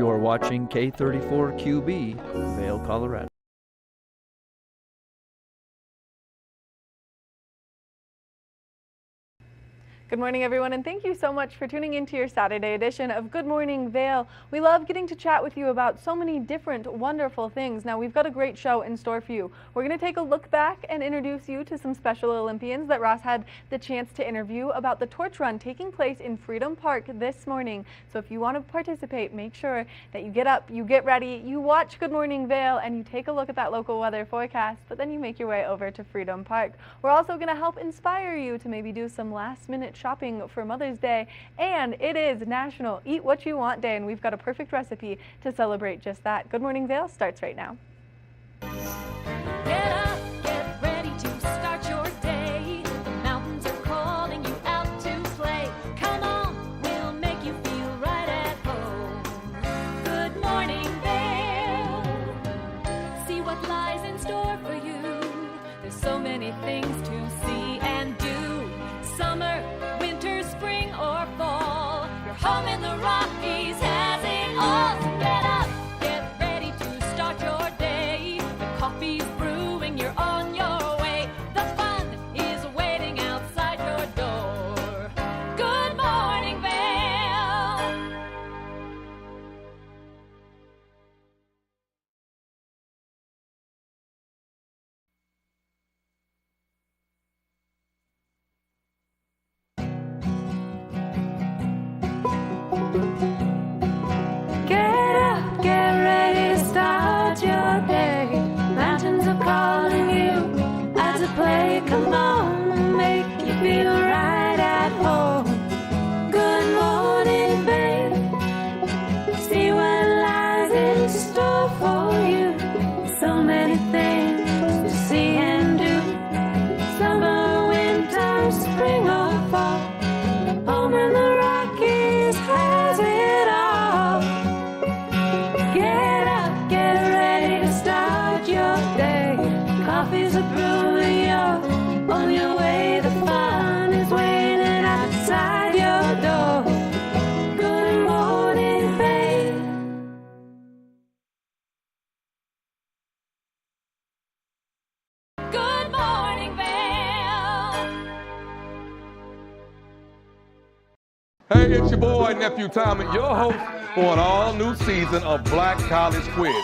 You're watching K34QB, Vail, Colorado. Good morning, everyone, and thank you so much for tuning into your Saturday edition of Good Morning Vail. We love getting to chat with you about so many different wonderful things. Now, we've got a great show in store for you. We're going to take a look back and introduce you to some special Olympians that Ross had the chance to interview about the torch run taking place in Freedom Park this morning. So if you want to participate, make sure that you get up, you get ready, you watch Good Morning Vail, and you take a look at that local weather forecast, but then you make your way over to Freedom Park. We're also going to help inspire you to maybe do some last-minute shopping for Mother's Day, and it is National Eat What You Want Day, and we've got a perfect recipe to celebrate just that. Good Morning Vail starts right now. Get up, get ready to start your day. The mountains are calling you out to play. Come on, we'll make you feel right at home. Good morning, Vail. See what lies in store for you. There's so many things to see and do. Summer, winter, spring, or fall. Your home in the Rockies has it all. So get up, get ready to start your day. The coffee's brewing, you're on your way. The fun is waiting outside your door. Good morning, Vail. Get up, get ready to start your day. Mountains are calling you out to play. Come on, make you feel right at home. Good morning, babe. See what lies in store for you. So many things to see and do. Summer, winter, spring, or fall. Home in the Rockies has it all. Get up, get ready to start your day. Coffee's a brewing, you're on your way. The fun is waiting outside your door. Good morning, babe. Good morning, Vail. Hey, it's your boy, Nephew Tommy, your host for an all-new season of Black College Quiz,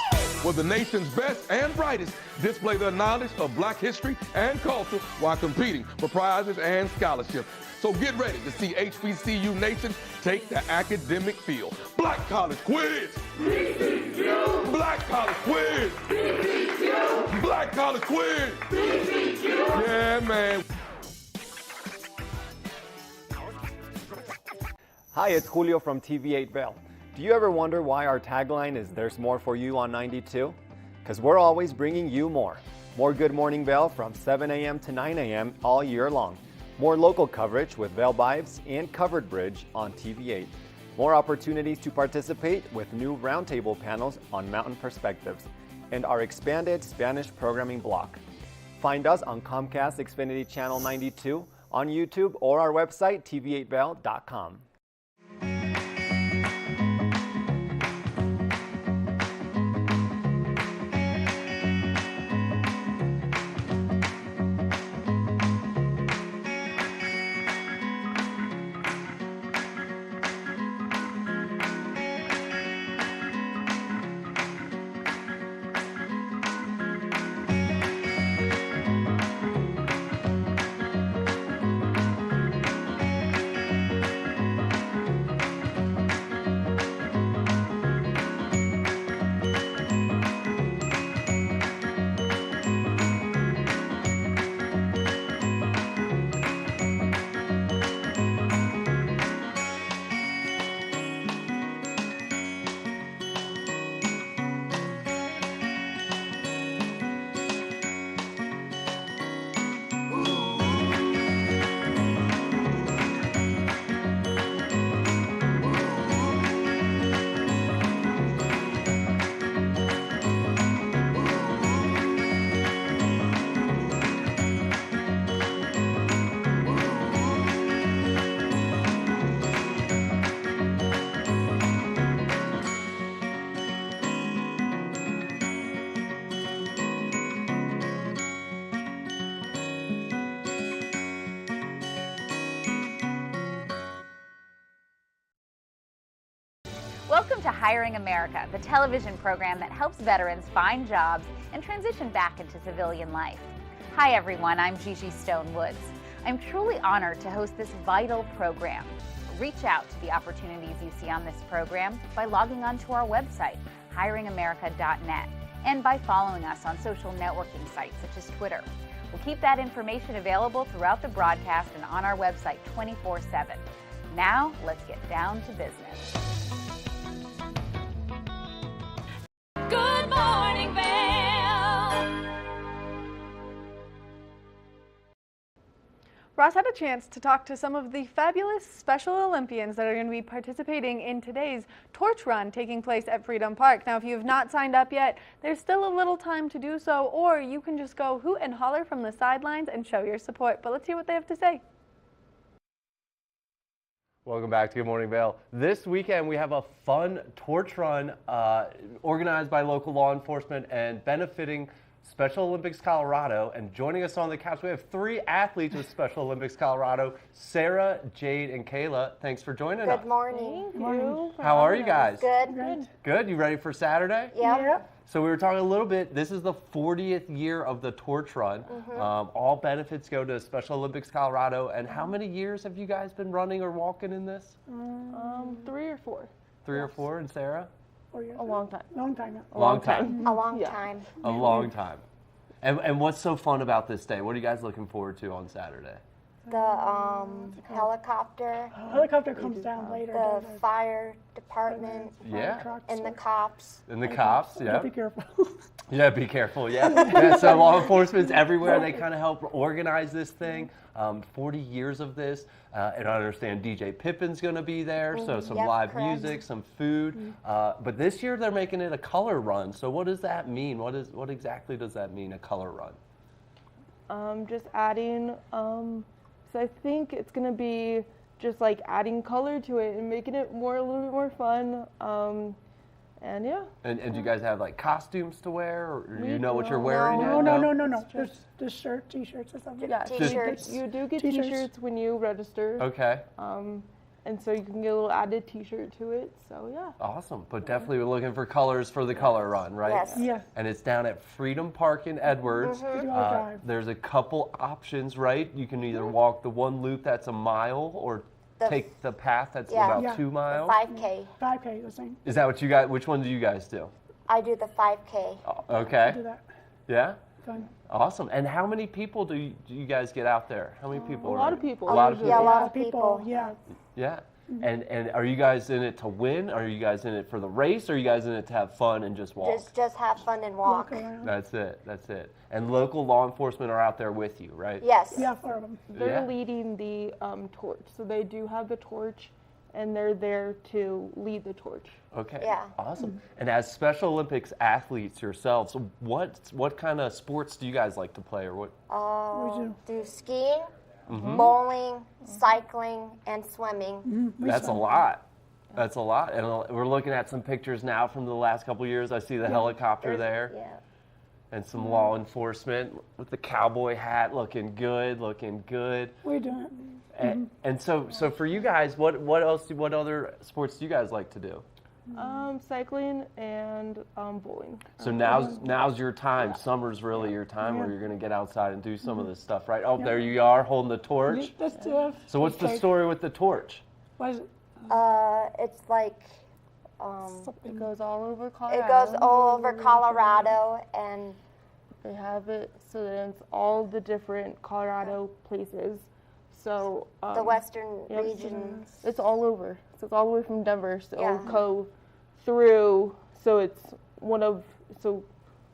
where the nation's best and brightest display their knowledge of Black history and culture while competing for prizes and scholarships. So get ready to see HBCU Nation take the academic field. Black College Quiz! BCQ! Black College Quiz! BCQ! Black College Quiz! BCQ! Yeah, man. Hi, it's Julio from TV8 Vail. Do you ever wonder why our tagline is "There's more for you" on 92? Because we're always bringing you more. More Good Morning Vail from 7 a.m. to 9 a.m. all year long. More local coverage with Vail Vibes and Covered Bridge on TV8. More opportunities to participate with new roundtable panels on Mountain Perspectives. And our expanded Spanish programming block. Find us on Comcast Xfinity Channel 92, on YouTube, or our website, tv8vail.com. Welcome to Hiring America, the television program that helps veterans find jobs and transition back into civilian life. Hi everyone, I'm Gigi Stone Woods. I'm truly honored to host this vital program. Reach out to the opportunities you see on this program by logging onto our website, hiringamerica.net, and by following us on social networking sites such as Twitter. We'll keep that information available throughout the broadcast and on our website 24/7. Now, let's get down to business. Good morning, Vail. Ross had a chance to talk to some of the fabulous Special Olympians that are going to be participating in today's torch run taking place at Freedom Park. Now, if you have not signed up yet, there's still a little time to do so, or you can just go hoot and holler from the sidelines and show your support. But let's hear what they have to say. Welcome back to Good Morning Vail. This weekend we have a fun torch run organized by local law enforcement and benefiting Special Olympics Colorado. And joining us on the couch, we have 3 athletes with Special Olympics Colorado, Sarah, Jade, and Kayla. Thanks for joining us. Good morning. How are you guys? Good. Good. You ready for Saturday? Yep. So we were talking a little bit, this is the 40th year of the torch run. All benefits go to Special Olympics Colorado. And how many years have you guys been running or walking in this? 3 or 4. 3 or 4, and Sarah? A long time. Long time. A long Yeah. time. A long time. And what's so fun about this day? What are you guys looking forward to on Saturday? The helicopter, Helicopter comes down later. the fire department, Yeah. and the cops. And the cops, yeah. Be careful. Yeah, be careful, yeah. So law enforcement's everywhere. They kind of help organize this thing. 40 years of this. And I understand DJ Pippin's going to be there, so some Yep, live correct. music, some food. But this year they're making it a color run. So what does that mean? What exactly does that mean, a color run? Just adding, so I think it's going to be just like adding color to it and making it a little bit more fun. And yeah. And do you guys have like costumes to wear, or you know what you're No. wearing yet? No. Just shirt, t-shirts or something. Yeah, T-shirts. You do get T-shirts. t-shirts when you register. Okay. And so you can get a little added t-shirt to it. So yeah. Awesome, but definitely we're looking for colors for the color run, right? Yes. Yeah. And it's down at Freedom Park in Edwards. We do our drive. There's a couple options, right? You can either walk the one loop that's a mile, or take the path that's Yeah. about Yeah. 2 miles. 5K. 5K, the same. Is that what you guys? Which one do you guys do? I do the 5K. Okay. Do that. Yeah. Fun. Awesome. And how many people do you guys get out there? How many people? A are lot in of it? people. A lot of people. Yeah, a lot of people. Yeah. Yeah. And are you guys in it to win? Are you guys in it for the race? Or are you guys in it to have fun and just walk? Just have fun and walk. Walk around. That's it. That's it. And local law enforcement are out there with you, right? Yes. Yeah, 4 of them. They're Yeah. leading the torch. So they do have the torch, and they're there to lead the torch. Okay. Yeah. Awesome. And as Special Olympics athletes yourselves, what kind of sports do you guys like to play, or what? Do skiing, bowling, cycling, and swimming. That's a lot. That's a lot. And we're looking at some pictures now from the last couple of years. I see the helicopter there. Yeah. And some law enforcement with the cowboy hat, looking good. We're doing it. And so for you guys, what other sports do you guys like to do? Cycling and bowling. So now's your time. Summer's really your time where you're going to get outside and do some of this stuff, right? Oh, there you are holding the torch. That's So what's the story with the torch? What is it? It's like It goes all over Colorado. it goes all over Colorado, and They have it so that it's all the different Colorado places. So the western yep. region. It's all over. So it's all the way from Denver. So Yeah. go through. So it's so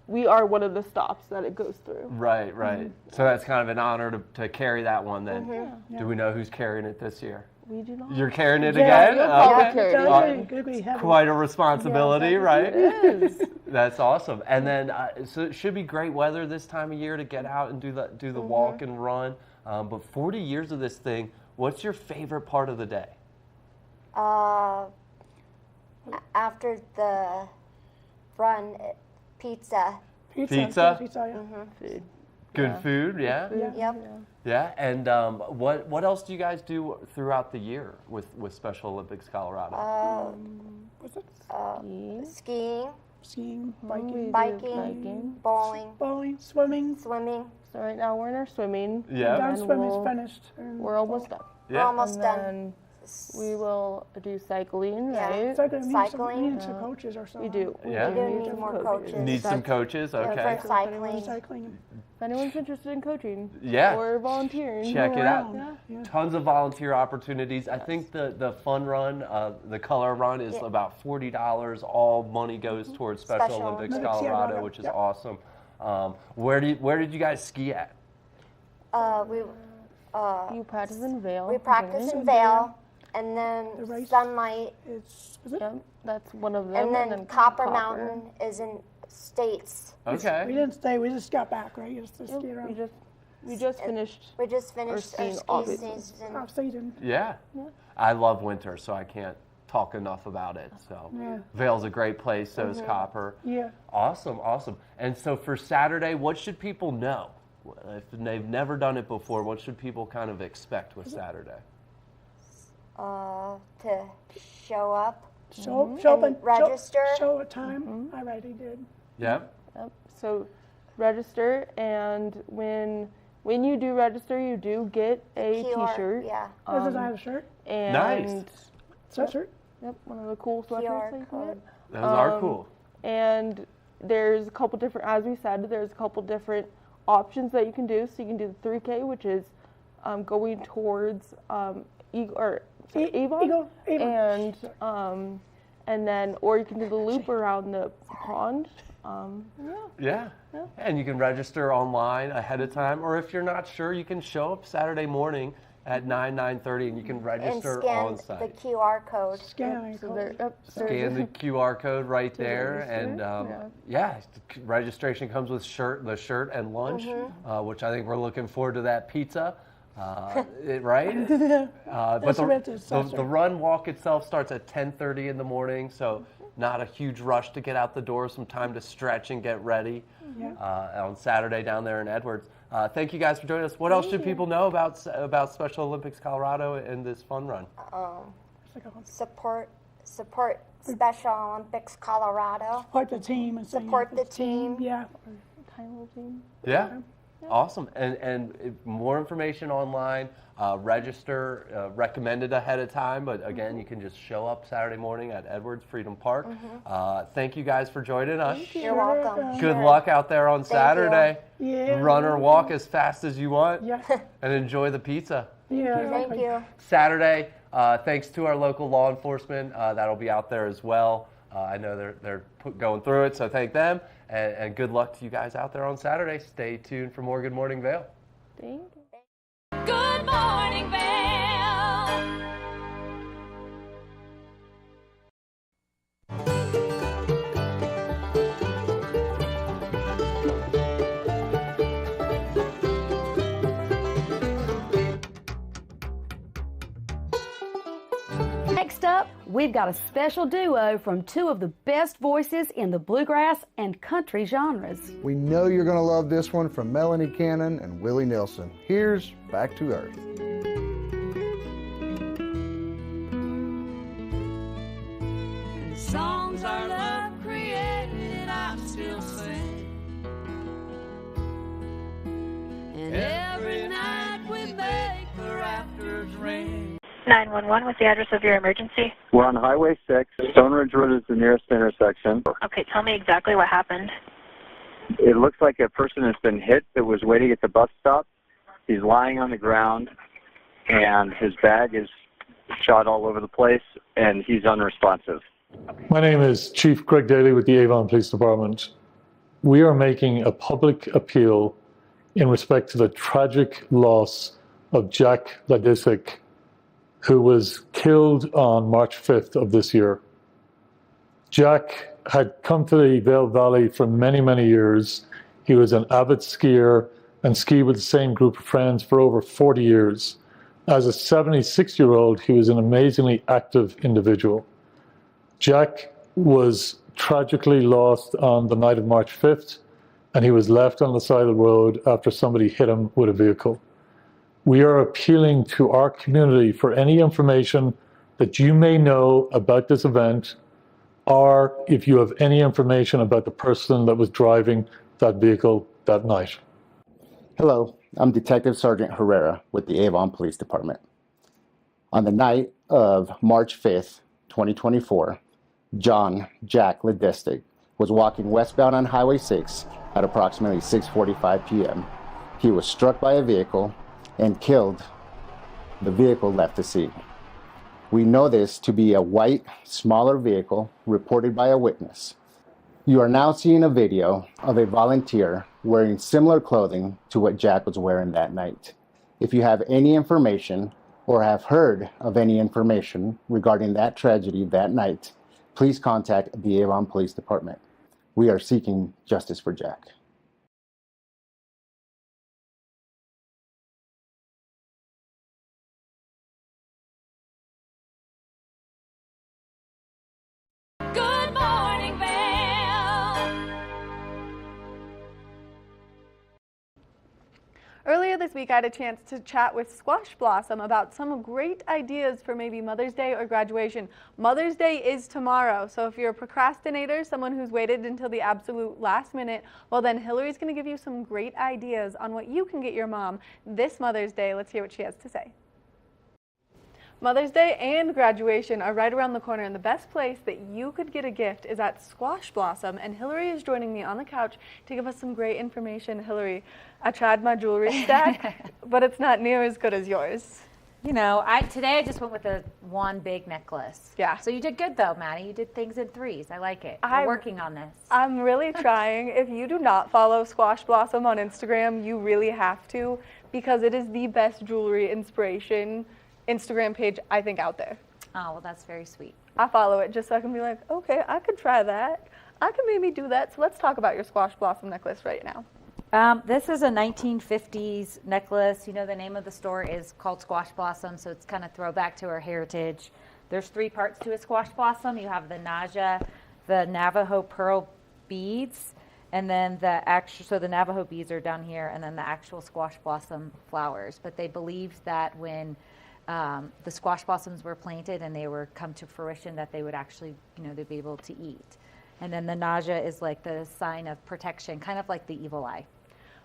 we are one of the stops that it goes through. Right. So that's kind of an honor to carry that one then. Yeah. Do we know who's carrying it this year? We do not. You're carrying it Yeah, again? you'll probably Okay. carry it. It's gonna be heavy. Quite a responsibility, Yeah, right? It is. That's awesome. And then, so it should be great weather this time of year to get out and do the walk and run. But 40 years of this thing, what's your favorite part of the day? After the run, pizza. Pizza? Yeah. Food. Good food, yeah? Yep. Yeah, and what else do you guys do throughout the year with Special Olympics Colorado? Was it? Skiing, Skiing, We biking, do biking, bowling, bowling, swimming. swimming. So right now we're in our swimming. Yeah. Done And swimming's we'll- finished. And We're almost done. We're Yeah. almost And done. then we will do cycling, Yeah. right? Cycling. Cycling. We need some coaches or something. We do. Yeah. We do need more coaches. Need some coaches? Okay. For cycling. Cycling. If anyone's interested in coaching Yeah. or volunteering, Check it out. Around. Yeah. Tons of volunteer opportunities. I think the fun run, the color run is Yeah. about $40. All money goes towards Special Special Olympics Olympics. Colorado, Yeah. which is Yep. awesome. Where did you guys ski at? you practice in Vail. We practice in Vail, and then The race. Sunlight, Was it? Yep, that's one of them. and then Copper Mountain is in States. We Okay. didn't stay. We just got back, right? Just to Yep, ski around. we just finished. We just finished our skiing ski off season. season. Off season. Yeah. I love winter, so I can't talk enough about it. So Yeah. Vail's a great place, so is Copper. Yeah. Awesome, awesome. And so for Saturday, what should people know? If they've never done it before, what should people kind of expect with Saturday? To show up. Show up And and register. Show a time. I already did. Yep. Yep. So register, and when you do register, you do get a QR, T-shirt. Yeah. This is I have a shirt. And Nice. Sweatshirt. Yep, one of the cool sweatshirts QR that you can code. get. Those are cool. And there's a couple different, as we said, there's a couple different options that you can do. So you can do the 3K, which is going towards Avon, Avon. and then, or you can do the loop around the pond. Yeah. And you can register online ahead of time, or if you're not sure, you can show up Saturday morning at 9:30, and you can And register scan on the site. QR code. Scan. So there, yep, Scan the QR code right there, register, and registration comes with the shirt and lunch, which I think we're looking forward to that pizza. Right? But That's right, it's the saucer. run walk itself starts at 10:30 in the morning, so not a huge rush to get out the door, some time to stretch and get ready on Saturday down there in Edwards. Thank you guys for joining us. What else should people know about Special Olympics Colorado and this fun run? Support Special Olympics Colorado. Support the team and Support the team. Yeah. tiny little team. Yeah. Awesome. And more information online, register, recommended ahead of time, but again, you can just show up Saturday morning at Edwards Freedom Park. Thank you guys for joining us. You're welcome. Good luck out there on Saturday. Yeah. Run or walk as fast as you want, Yeah. and enjoy the pizza. Yeah. Thank you. Saturday, thanks to our local law enforcement, that'll be out there as well. I know they're going through it, so thank them. And good luck to you guys out there on Saturday. Stay tuned for more Good Morning Vail. Thank you. Good morning, Vail. Next up, we've got a special duo from two of the best voices in the bluegrass and country genres. We know you're going to love this one from Melanie Cannon and Willie Nelson. Here's Back to Earth. Songs our love created, I still sing. And every night we make the rafters ring. 911, what's the address of your emergency? We're on Highway 6. Stone Ridge Road is the nearest intersection. Okay, tell me exactly what happened. It looks like a person has been hit that was waiting at the bus stop. He's lying on the ground, and his bag is shot all over the place, and he's unresponsive. My name is Chief Greg Daly with the Avon Police Department. We are making a public appeal in respect to the tragic loss of Jack Ladisic, who was killed on March 5th of this year. Jack had come to the Vail Valley for many, many years. He was an avid skier and skied with the same group of friends for over 40 years. As a 76-year-old, he was an amazingly active individual. Jack was tragically lost on the night of March 5th, and he was left on the side of the road after somebody hit him with a vehicle. We are appealing to our community for any information that you may know about this event or if you have any information about the person that was driving that vehicle that night. Hello, I'm Detective Sergeant Herrera with the Avon Police Department. On the night of March 5th, 2024, John Jack Ledestic was walking westbound on Highway 6 at approximately 6:45 p.m. He was struck by a vehicle and killed. The vehicle left the scene. We know this to be a white, smaller vehicle reported by a witness. You are now seeing a video of a volunteer wearing similar clothing to what Jack was wearing that night. If you have any information or have heard of any information regarding that tragedy that night, please contact the Avon Police Department. We are seeking justice for Jack. Good morning, Vail. Earlier this week, I had a chance to chat with Squash Blossom about some great ideas for maybe Mother's Day or graduation. Mother's Day is tomorrow, so if you're a procrastinator, someone who's waited until the absolute last minute, well then Hillary's going to give you some great ideas on what you can get your mom this Mother's Day. Let's hear what she has to say. Mother's Day and graduation are right around the corner, and the best place that you could get a gift is at Squash Blossom, and Hillary is joining me on the couch to give us some great information. Hillary, I tried my jewelry stack, but it's not near as good as yours. You know, today I just went with one big necklace. Yeah. So you did good though, Maddie. You did things in threes. I like it. We're working on this. I'm really trying. If you do not follow Squash Blossom on Instagram, you really have to, because it is the best jewelry inspiration Instagram page I think out there. Oh, well, that's very sweet. I follow it just so I can be like, okay, I could try that. I could maybe do that. So let's talk about your Squash Blossom necklace right now. This is a 1950s necklace. You know, the name of the store is called Squash Blossom, so it's kind of throwback to our heritage. There's three parts to a Squash Blossom. You have the Naja, the Navajo pearl beads, and then the Navajo beads are down here, and then the actual Squash Blossom flowers. But they believed that when the squash blossoms were planted and they were come to fruition, that they would actually, they'd be able to eat. And then the Naja is like the sign of protection, kind of like the evil eye.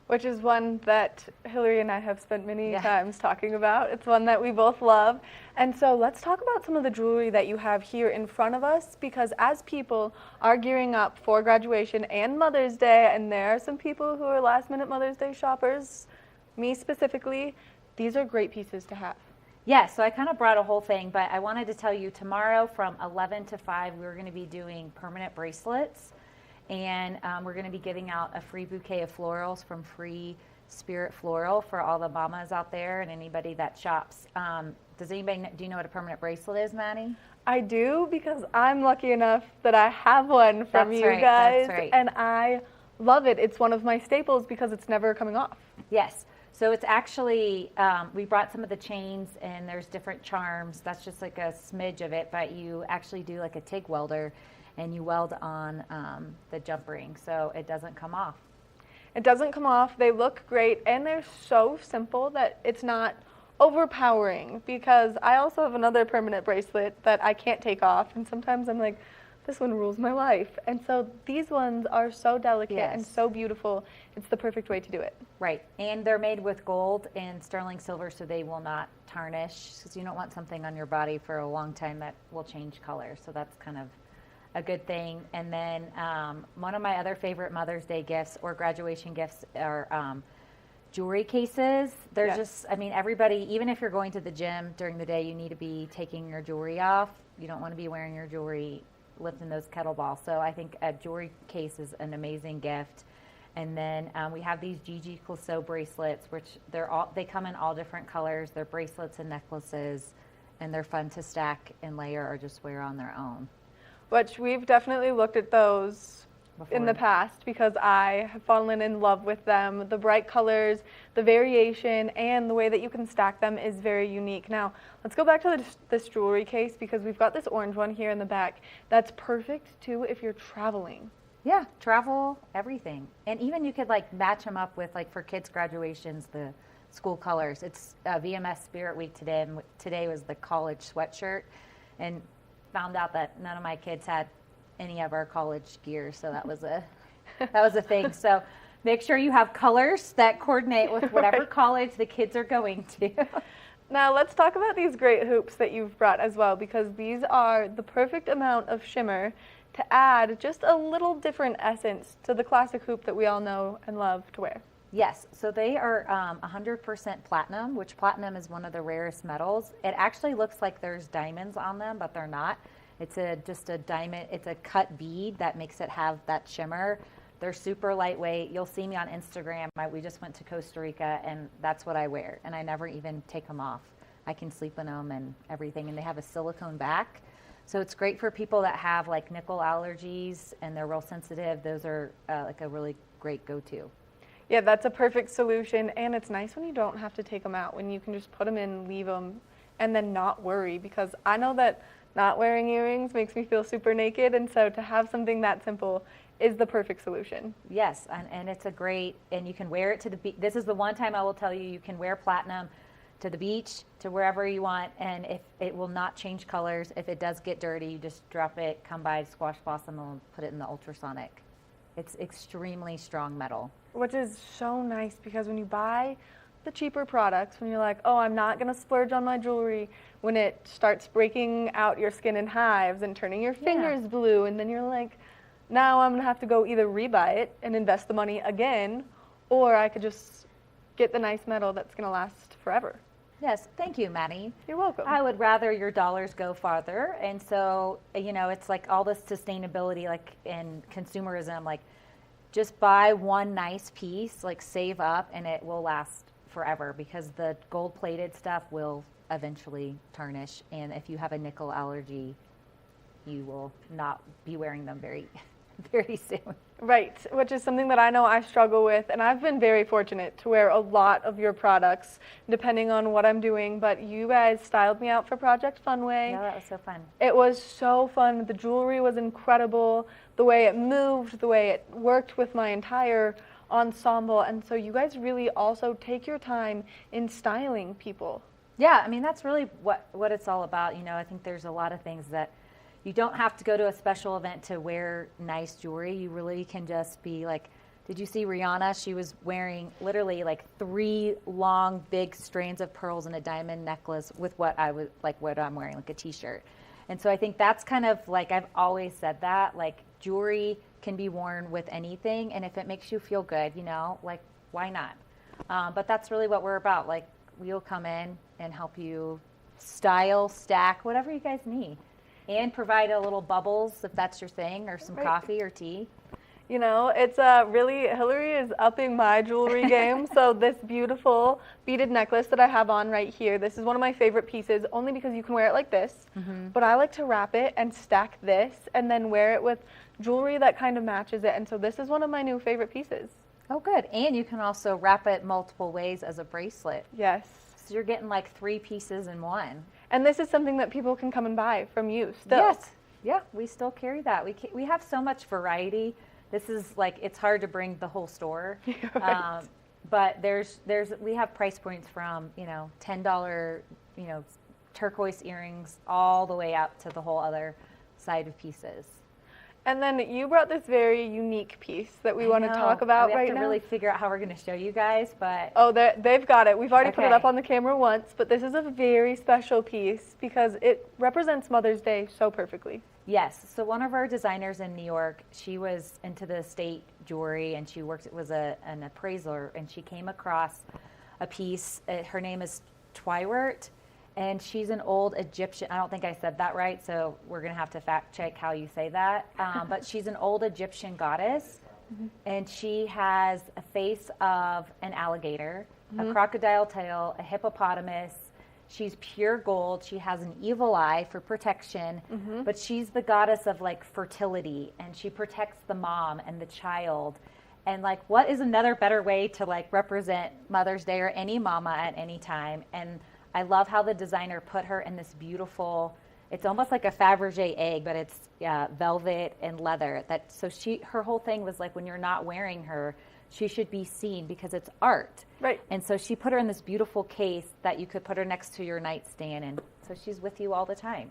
Which is one that Hillary and I have spent many times talking about. It's one that we both love. And so let's talk about some of the jewelry that you have here in front of us, because as people are gearing up for graduation and Mother's Day, and there are some people who are last-minute Mother's Day shoppers, me specifically, these are great pieces to have. Yeah, so I kind of brought a whole thing, but I wanted to tell you tomorrow from 11 to 5, we're going to be doing permanent bracelets, and we're going to be giving out a free bouquet of florals from Free Spirit Floral for all the mamas out there and anybody that shops. Do you know what a permanent bracelet is, Maddie? I do, because I'm lucky enough that I have one from you guys, and I love it. It's one of my staples because it's never coming off. Yes. So it's actually, we brought some of the chains, and there's different charms. That's just like a smidge of it, but you actually do like a TIG welder, and you weld on the jump ring, so it doesn't come off. It doesn't come off. They look great, and they're so simple that it's not overpowering, because I also have another permanent bracelet that I can't take off, and sometimes I'm like, this one rules my life. And so these ones are so delicate and so beautiful. It's the perfect way to do it. Right. And they're made with gold and sterling silver, so they will not tarnish, because you don't want something on your body for a long time that will change color. So that's kind of a good thing. And then one of my other favorite Mother's Day gifts or graduation gifts are jewelry cases. They're just, everybody, even if you're going to the gym during the day, you need to be taking your jewelry off. You don't want to be wearing your jewelry lifting those kettlebells. So I think a jewelry case is an amazing gift. And then we have these Gigi Clouseau bracelets, which they come in all different colors. They're bracelets and necklaces, and they're fun to stack and layer or just wear on their own. Which we've definitely looked at those in the past, because I have fallen in love with them. The bright colors, the variation, and the way that you can stack them is very unique. Now, let's go back to this jewelry case, because we've got this orange one here in the back. That's perfect, too, if you're traveling. Yeah, travel, everything. And even you could, match them up with, for kids' graduations, the school colors. It's VMS Spirit Week today, and today was the college sweatshirt. And found out that none of my kids had any of our college gear, so that was a thing. So make sure you have colors that coordinate with whatever college the kids are going to. Now let's talk about these great hoops that you've brought as well, because these are the perfect amount of shimmer to add just a little different essence to the classic hoop that we all know and love to wear. Yes, so they are 100% platinum, which platinum is one of the rarest metals. It actually looks like there's diamonds on them, but they're not. It's just a diamond, it's a cut bead that makes it have that shimmer. They're super lightweight. You'll see me on Instagram. We just went to Costa Rica, and that's what I wear, and I never even take them off. I can sleep in them and everything, and they have a silicone back. So it's great for people that have like nickel allergies and they're real sensitive. Those are like a really great go-to. Yeah, that's a perfect solution, and it's nice when you don't have to take them out, when you can just put them in, leave them, and then not worry, because I know that not wearing earrings makes me feel super naked, and so to have something that simple is the perfect solution. Yes, and it's a great, and you can wear it to the beach. This is the one time I will tell you, you can wear platinum to the beach, to wherever you want, and if it will not change colors. If it does get dirty, you just drop it, come by Squash Blossom, and put it in the ultrasonic. It's extremely strong metal. Which is so nice, because when you buy the cheaper products, when you're like, oh, I'm not going to splurge on my jewelry, when it starts breaking out your skin in hives and turning your fingers blue, and then you're like, now I'm going to have to go either rebuy it and invest the money again, or I could just get the nice metal that's going to last forever. Yes, thank you, Maddie. You're welcome. I would rather your dollars go farther, and so, you know, it's like all this sustainability, like, and consumerism, like, just buy one nice piece, like save up, and it will last forever, because the gold-plated stuff will eventually tarnish, and if you have a nickel allergy, you will not be wearing them very, very soon. Right, which is something that I know I struggle with, and I've been very fortunate to wear a lot of your products, depending on what I'm doing, but you guys styled me out for Project Funway. Yeah, that was so fun. It was so fun. The jewelry was incredible, the way it moved, the way it worked with my entire ensemble, and so you guys really also take your time in styling people. Yeah, I mean, that's really what it's all about. You know, I think there's a lot of things that you don't have to go to a special event to wear nice jewelry. You really can just be like, did you see Rihanna? She was wearing literally like 3 long, big strands of pearls and a diamond necklace with what I'm wearing, like a t-shirt. And so I think that's kind of like, I've always said that, like, jewelry can be worn with anything, and if it makes you feel good, you know, like, why not? But that's really what we're about. Like, we'll come in and help you style, stack, whatever you guys need. And provide a little bubbles if that's your thing, or some coffee or tea. You know, it's really, Hillary is upping my jewelry game. So this beautiful beaded necklace that I have on right here, this is one of my favorite pieces, only because you can wear it like this. But I like to wrap it and stack this and then wear it with jewelry that kind of matches it. And so this is one of my new favorite pieces. Oh, good. And you can also wrap it multiple ways as a bracelet. Yes. So you're getting like 3 pieces in one. And this is something that people can come and buy from you still. Yes. Yeah, we still carry that. We have so much variety. This is like, it's hard to bring the whole store. Right. But we have price points from, you know, $10, you know, turquoise earrings all the way up to the whole other side of pieces. And then you brought this very unique piece that we want to talk about right now. We have to really figure out how we're going to show you guys, but... Oh, they've got it. We've already put it up on the camera once, but this is a very special piece because it represents Mother's Day so perfectly. Yes. So one of our designers in New York, she was into the estate jewelry, and she was an appraiser, and she came across a piece. Her name is Twywert. And she's an old Egyptian, I don't think I said that right, so we're going to have to fact check how you say that. But she's an old Egyptian goddess, and she has a face of an alligator, a crocodile tail, a hippopotamus. She's pure gold. She has an evil eye for protection, but she's the goddess of like fertility, and she protects the mom and the child. And like, what is another better way to like represent Mother's Day or any mama at any time? And I love how the designer put her in this beautiful, it's almost like a Fabergé egg, but it's velvet and leather. So her whole thing was like, when you're not wearing her, she should be seen because it's art. Right. And so she put her in this beautiful case that you could put her next to your nightstand, and so she's with you all the time.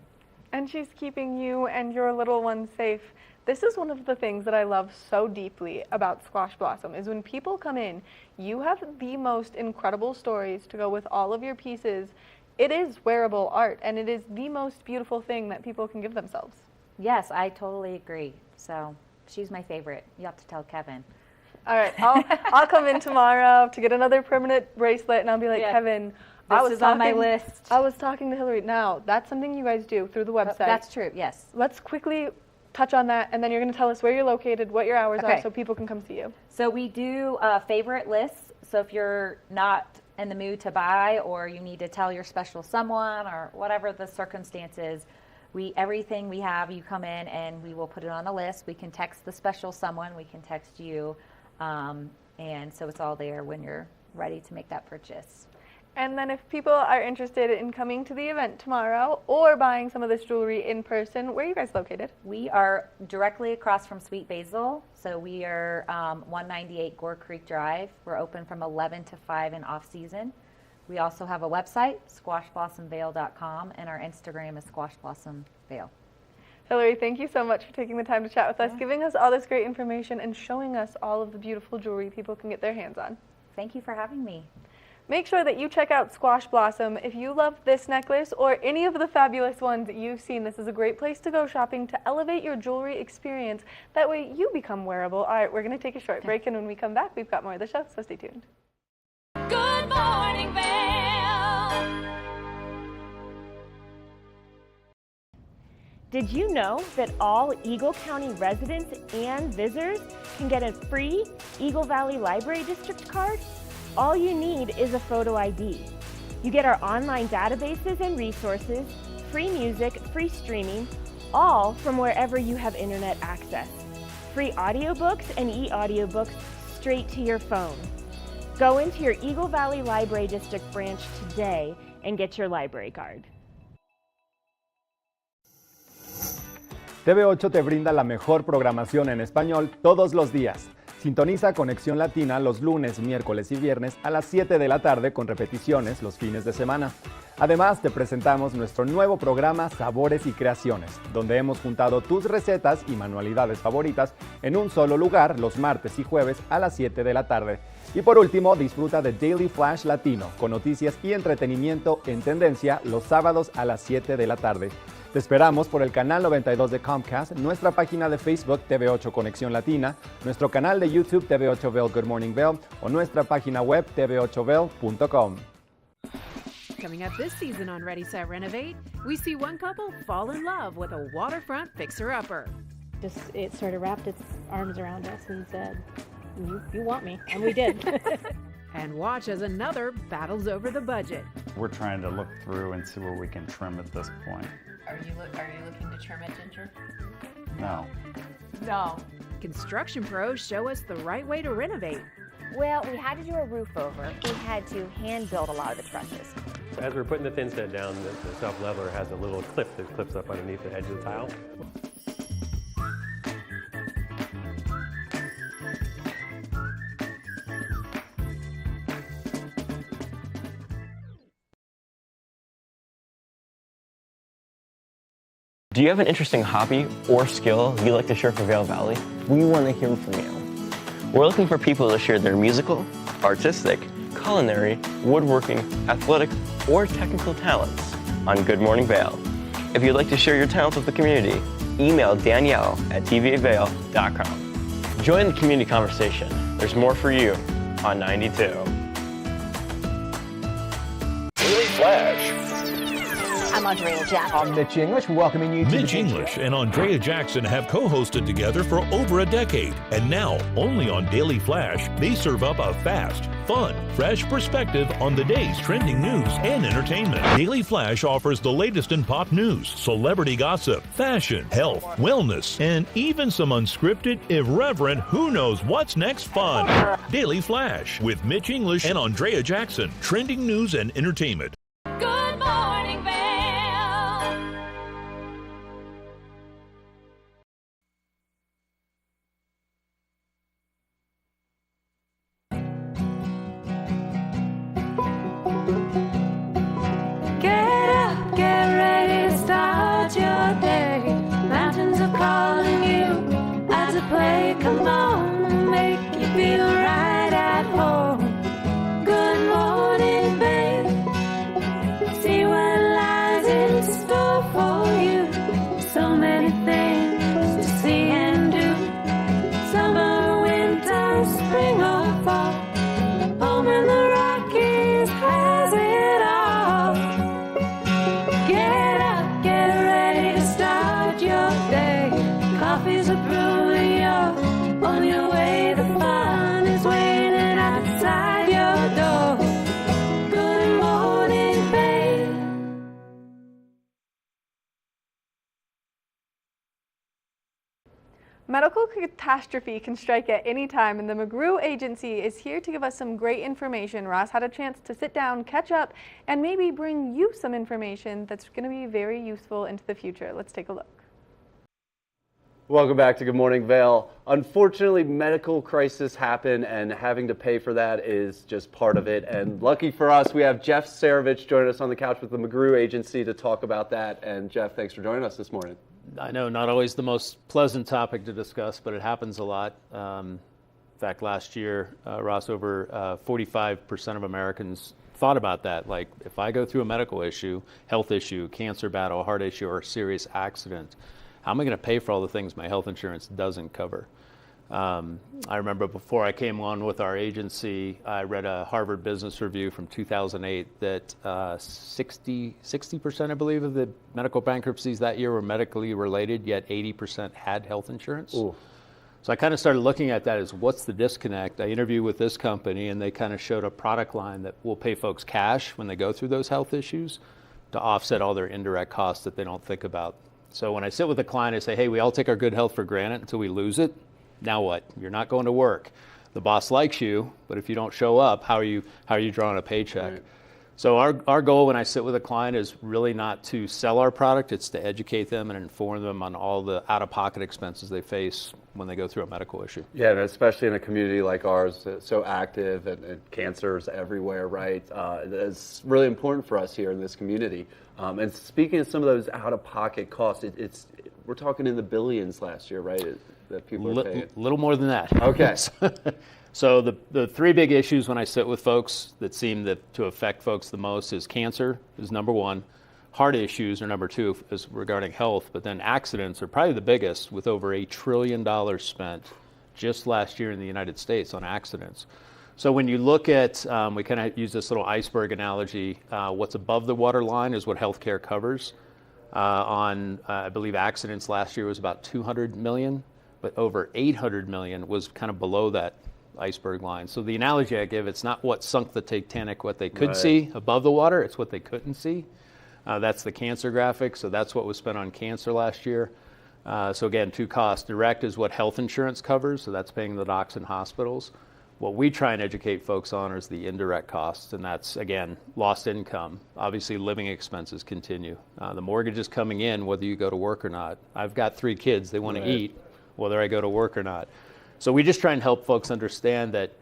And she's keeping you and your little one safe. This is one of the things that I love so deeply about Squash Blossom is when people come in, you have the most incredible stories to go with all of your pieces. It is wearable art, and it is the most beautiful thing that people can give themselves. Yes, I totally agree. So she's my favorite. You have to tell Kevin. All right, I'll come in tomorrow to get another permanent bracelet, and I'll be like, Kevin, This is on my list. I was talking to Hillary. Now, that's something you guys do through the website. That's true, yes. Let's quickly touch on that, and then you're going to tell us where you're located, what your hours are, Okay. so people can come see you. So we do favorite lists. So if you're not in the mood to buy, or you need to tell your special someone, or whatever the circumstances, everything we have, you come in and we will put it on a list. We can text the special someone, we can text you, and so it's all there when you're ready to make that purchase. And then if people are interested in coming to the event tomorrow or buying some of this jewelry in person, where are you guys located? We are directly across from Sweet Basil. So we are 198 Gore Creek Drive. We're open from 11 to 5 in off season. We also have a website, squashblossomvail.com, and our Instagram is squashblossomvail. Hillary, thank you so much for taking the time to chat with us, giving us all this great information, and showing us all of the beautiful jewelry people can get their hands on. Thank you for having me. Make sure that you check out Squash Blossom. If you love this necklace or any of the fabulous ones that you've seen, this is a great place to go shopping to elevate your jewelry experience. That way you become wearable. All right, we're going to take a short break, and when we come back, we've got more of the show, so stay tuned. Good morning, Vail. Did you know that all Eagle County residents and visitors can get a free Eagle Valley Library District card? All you need is a photo ID. You get our online databases and resources, free music, free streaming, all from wherever you have internet access. Free audiobooks and e-audiobooks straight to your phone. Go into your Eagle Valley Library District branch today and get your library card. TV8 te brinda la mejor programación en español todos los días. Sintoniza Conexión Latina los lunes, miércoles y viernes a las 7 de la tarde con repeticiones los fines de semana. Además, te presentamos nuestro nuevo programa Sabores y Creaciones, donde hemos juntado tus recetas y manualidades favoritas en un solo lugar los martes y jueves a las 7 de la tarde. Y por último, disfruta de Daily Flash Latino, con noticias y entretenimiento en tendencia los sábados a las 7 de la tarde. Te esperamos por el canal 92 de Comcast, nuestra página de Facebook TV8 Conexión Latina, nuestro canal de YouTube TV8 Vail Good Morning Vail o nuestra página web tv8vail.com. Coming up this season on Ready, Set, Renovate, we see one couple fall in love with a waterfront fixer-upper. It sort of wrapped its arms around us and said, you want me, and we did. And watch as another battles over the budget. We're trying to look through and see where we can trim at this point. Are you looking to trim it, Ginger? No. No. Construction pros show us the right way to renovate. Well, we had to do a roof over. We had to hand build a lot of the trusses. So as we're putting the thin set down, the self-leveler has a little clip that clips up underneath the edge of the tile. Do you have an interesting hobby or skill you'd like to share for Vail Valley? We want to hear from you. We're looking for people to share their musical, artistic, culinary, woodworking, athletic, or technical talents on Good Morning Vail. If you'd like to share your talents with the community, email Danielle at tvavail.com. Join the community conversation. There's more for you on 92. Daily Flash. I'm Andrea Jackson. I'm Mitch English, welcoming you to Mitch English and Andrea Jackson have co-hosted together for over a decade. And now, only on Daily Flash, they serve up a fast, fun, fresh perspective on the day's trending news and entertainment. Daily Flash offers the latest in pop news, celebrity gossip, fashion, health, wellness, and even some unscripted, irreverent, who knows what's next fun. Daily Flash with Mitch English and Andrea Jackson. Trending news and entertainment. Good morning, Vail. Get up, get ready to start your day. Mountains are calling you to play. Come on, make you feel right at home. Good morning, babe. See what lies in store for you. So many things to see and do. Summer, winter, spring or fall. Home in the Rockies has it all. Get up, get ready to start your day. Coffee's a brewing, you're on your way. The fun is waiting outside your door. Good morning, babe. Medical catastrophe can strike at any time, and the McGrew Agency is here to give us some great information. Ross had a chance to sit down, catch up, and maybe bring you some information that's going to be very useful into the future. Let's take a look. Welcome back to Good Morning Vail. Unfortunately, medical crises happen, and having to pay for that is just part of it. And lucky for us, we have Jeff Sarovich joining us on the couch with the McGrew Agency to talk about that. And Jeff, thanks for joining us this morning. I know, not always the most pleasant topic to discuss, but it happens a lot. In fact, last year, Ross, over 45% of Americans thought about that. Like, if I go through a medical issue, health issue, cancer battle, heart issue, or a serious accident, how am I going to pay for all the things my health insurance doesn't cover? I remember before I came on with our agency, I read a Harvard Business Review from 2008 that 60%, I believe, of the medical bankruptcies that year were medically related, yet 80% had health insurance. Ooh. So I kind of started looking at that as what's the disconnect? I interviewed with this company, and they kind of showed a product line that will pay folks cash when they go through those health issues to offset all their indirect costs that they don't think about. So when I sit with a client, I say, hey, we all take our good health for granted until we lose it. Now what? You're not going to work. The boss likes you, but if you don't show up, how are you drawing a paycheck? Right. So our goal when I sit with a client is really not to sell our product, it's to educate them and inform them on all the out-of-pocket expenses they face when they go through a medical issue. Yeah, and especially in a community like ours, so active and cancers everywhere, right? It's really important for us here in this community. And speaking of some of those out-of-pocket costs, we're talking in the billions last year, right? That people are paying. Little more than that. Okay. So the three big issues when I sit with folks that seem to affect folks the most is cancer is number one, heart issues are number two is regarding health, but then accidents are probably the biggest with over $1 trillion spent just last year in the United States on accidents. So when you look at, we kind of use this little iceberg analogy, what's above the waterline is what healthcare covers. I believe accidents last year was about 200 million, but over 800 million was kind of below that iceberg line. So the analogy I give, it's not what sunk the Titanic, what they could see above the water, it's what they couldn't see. That's the cancer graphic, so that's what was spent on cancer last year. So again, two costs. Direct is what health insurance covers, so that's paying the docs and hospitals. What we try and educate folks on is the indirect costs, and that's, again, lost income. Obviously, living expenses continue. The mortgage is coming in whether you go to work or not. I've got 3 kids. They want to eat whether I go to work or not. So we just try and help folks understand that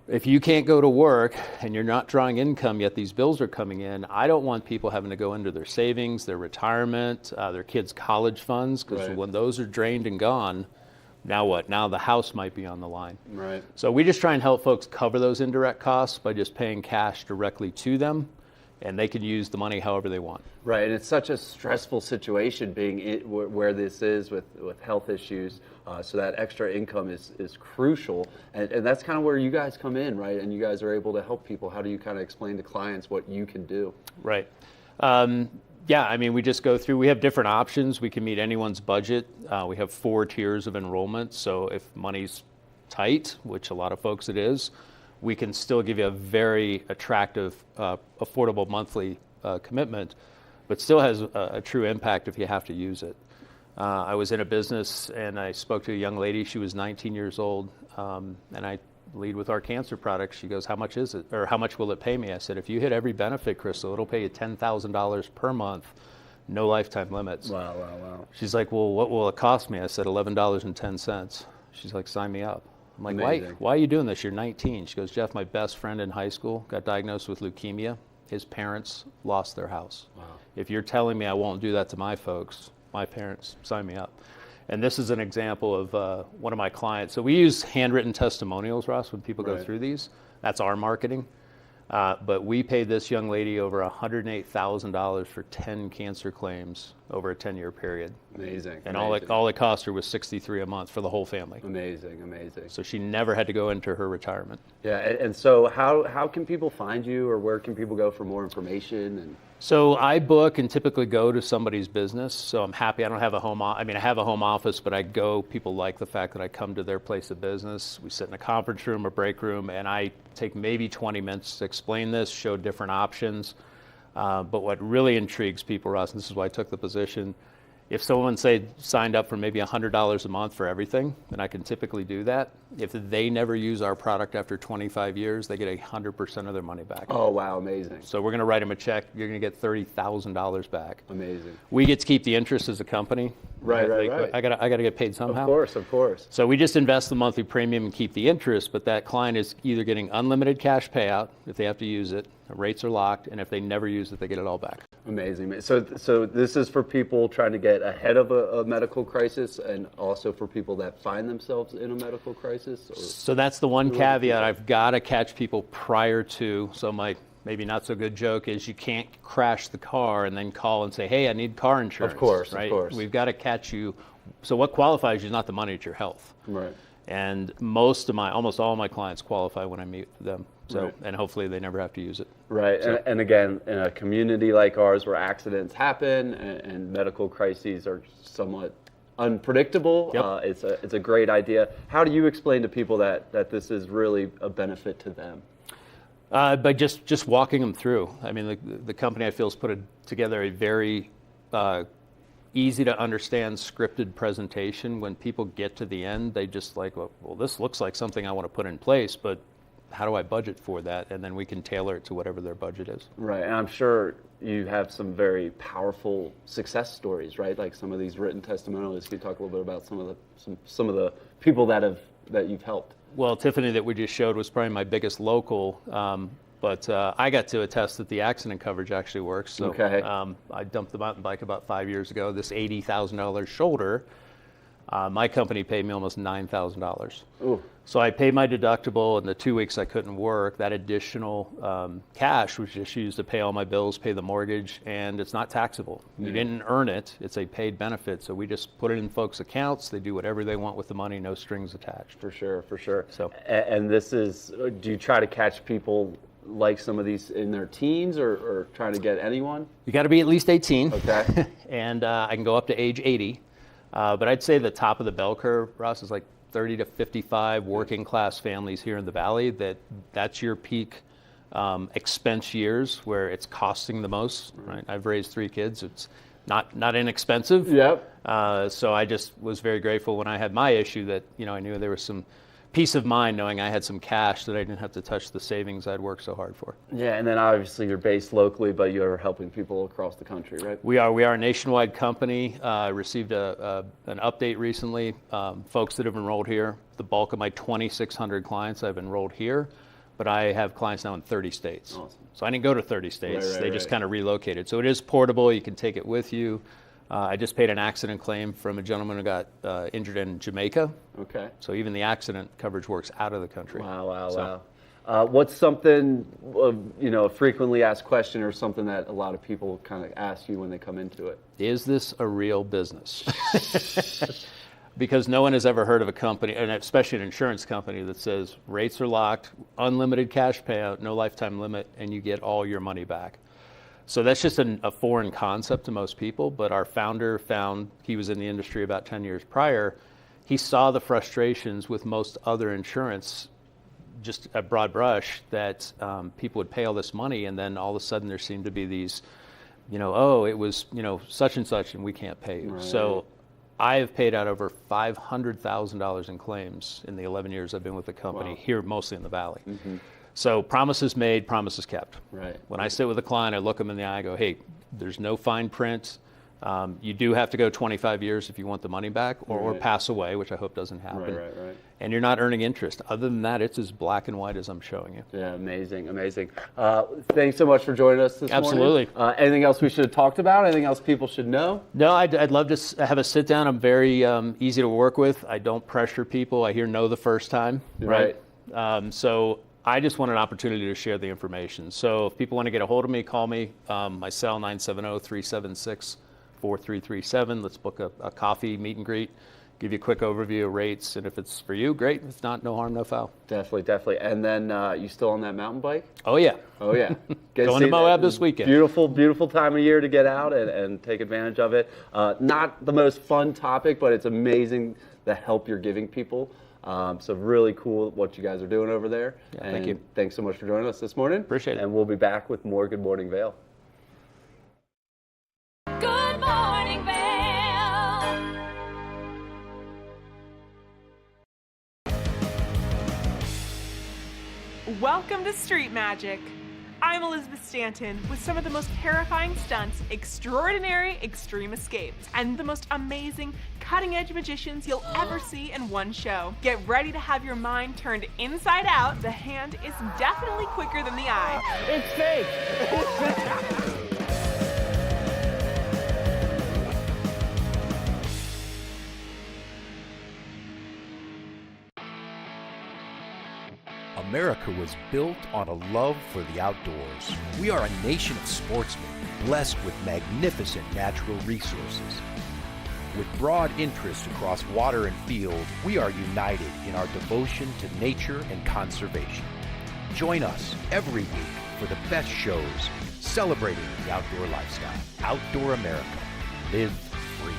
if you can't go to work and you're not drawing income yet these bills are coming in, I don't want people having to go into their savings, their retirement, their kids' college funds, because when those are drained and gone, now what? Now the house might be on the line. Right. So we just try and help folks cover those indirect costs by just paying cash directly to them, and they can use the money however they want. Right, and it's such a stressful situation being where this is with health issues, so that extra income is crucial, and that's kind of where you guys come in, right? And you guys are able to help people. How do you kind of explain to clients what you can do? Right. Yeah, I mean, we just go through, we have different options. We can meet anyone's budget. We have 4 tiers of enrollment, so if money's tight, which a lot of folks it is, we can still give you a very attractive, affordable monthly commitment, but still has a true impact if you have to use it. I was in a business and I spoke to a young lady. She was 19 years old, and I lead with our cancer product. She goes, how much is it, or how much will it pay me? I said, if you hit every benefit, Crystal, it'll pay you $10,000 per month, no lifetime limits. Wow, wow, wow. She's like, well, what will it cost me? I said, $11.10. She's like, sign me up. I'm like, why are you doing this? You're 19. She goes, Jeff, my best friend in high school got diagnosed with leukemia. His parents lost their house. Wow. If you're telling me I won't do that to my folks, my parents, sign me up. And this is an example of one of my clients. So we use handwritten testimonials, Ross, when people go Right. through these. That's our marketing. But we paid this young lady over $108,000 for 10 cancer claims over a 10-year period. Amazing. And amazing. all it cost her was $63 a month for the whole family. Amazing, amazing. So she never had to go into her retirement. Yeah, and so how can people find you, or where can people go for more information? And So I book and typically go to somebody's business. So I'm happy. I don't have a home. I mean, I have a home office, but I go. People like the fact that I come to their place of business. We sit in a conference room or break room, and I take maybe 20 minutes to explain this, show different options. But what really intrigues people, Ross, and this is why I took the position, if someone, say, signed up for maybe $100 a month for everything, then I can typically do that. If they never use our product after 25 years, they get 100% of their money back. oh wow, amazing, So we're going to write them a check. You're going to get $30,000 back. amazing. We get to keep the interest as a company. Right, right, right. I got to get paid somehow. Of course, of course. So we just invest the monthly premium and keep the interest, but that client is either getting unlimited cash payout if they have to use it, the rates are locked, and if they never use it, they get it all back. Amazing. So this is for people trying to get ahead of a medical crisis, and also for people that find themselves in a medical crisis? Or? So that's the one caveat. I've got to catch people prior to, so my maybe not so good joke is you can't crash the car and then call and say, hey, I need car insurance. Of course, right? of course. We've got to catch you. So what qualifies you is not the money, it's your health. Right. And almost all of my clients qualify when I meet them. So, Right. and hopefully they never have to use it. Right, So- and again, in a community like ours where accidents happen and medical crises are somewhat unpredictable, Yep. it's a great idea. How do you explain to people that this is really a benefit to them? By just walking them through. I mean, the company I feel has put together a very easy to understand scripted presentation. When people get to the end, they just like, well, this looks like something I want to put in place, but how do I budget for that? And then we can tailor it to whatever their budget is. Right, and I'm sure you have some very powerful success stories, right? Like some of these written testimonials. Can you talk a little bit about some of the people that you've helped? Well, Tiffany that we just showed was probably my biggest local, but I got to attest that the accident coverage actually works. So, Okay. I dumped the mountain bike about 5 years ago. This $80,000 shoulder, my company paid me almost $9,000. Ooh. So I paid my deductible, and the 2 weeks I couldn't work, that additional cash was just used to pay all my bills, pay the mortgage, and it's not taxable. You Yeah. didn't earn it. It's a paid benefit. So we just put it in folks' accounts. They do whatever they want with the money, no strings attached. For sure, for sure. So, and this is, do you try to catch people like some of these in their teens, or trying to get anyone? you got to be at least 18. Okay. And I can go up to age 80. But I'd say the top of the bell curve, Ross, is like 30 to 55 working class families here in the Valley. That's your peak expense years where it's costing the most. Right? I've raised 3 kids. It's not inexpensive. Yep. So I just was very grateful when I had my issue that I knew there was some peace of mind knowing I had some cash that I didn't have to touch the savings I'd worked so hard for. Yeah, and then obviously you're based locally, but you're helping people across the country, right? We are a nationwide company. Received an update recently. Folks that have enrolled here, the bulk of my 2,600 clients I've enrolled here, but I have clients now in 30 states. Awesome. So I didn't go to 30 states. Right, they just right. kind of relocated. So it is portable. You can take it with you. I just paid an accident claim from a gentleman who got injured in Jamaica. Okay. So even the accident coverage works out of the country. Wow. What's something, a frequently asked question, or something that a lot of people kind of ask you when they come into it? Is this a real business? Because no one has ever heard of a company, and especially an insurance company, that says rates are locked, unlimited cash payout, no lifetime limit, and you get all your money back. So that's just a foreign concept to most people, but our founder found, he was in the industry about 10 years prior, he saw the frustrations with most other insurance, just a broad brush, that people would pay all this money, and then all of a sudden there seemed to be these, it was, such and such, and we can't pay you. Right. So I have paid out over $500,000 in claims in the 11 years I've been with the company, Wow. here mostly in the Valley. Mm-hmm. So promises made, promises kept. Right. When I sit with a client, I look them in the eye, I go, hey, there's no fine print. You do have to go 25 years if you want the money back, or pass away, which I hope doesn't happen. Right. And you're not earning interest. Other than that, it's as black and white as I'm showing you. Yeah, amazing. Thanks so much for joining us this Absolutely. morning. Anything else we should have talked about? Anything else people should know? No, I'd love to have a sit down. I'm very easy to work with. I don't pressure people. I hear no the first time. Right. So I just want an opportunity to share the information. So if people want to get a hold of me, call me. My cell, 970-376-4337. Let's book a coffee meet and greet, give you a quick overview of rates, and if it's for you, great. If not, no harm, no foul. Definitely. And then you still on that mountain bike? Oh, yeah. Going to Moab this weekend. Beautiful time of year to get out and take advantage of it. Not the most fun topic, but it's amazing the help you're giving people. So really cool what you guys are doing over there. Yeah, thank you. Thanks so much for joining us this morning. Appreciate it. And we'll be back with more Good Morning Vail. Good morning, Vail. Welcome to Street Magic. I'm Elizabeth Stanton with some of the most terrifying stunts, extraordinary extreme escapes, and the most amazing cutting-edge magicians you'll ever see in one show. Get ready to have your mind turned inside out. The hand is definitely quicker than the eye. It's fake. America was built on a love for the outdoors. We are a nation of sportsmen, blessed with magnificent natural resources. With broad interest across water and field, we are united in our devotion to nature and conservation. Join us every week for the best shows celebrating the outdoor lifestyle. Outdoor America. Live free.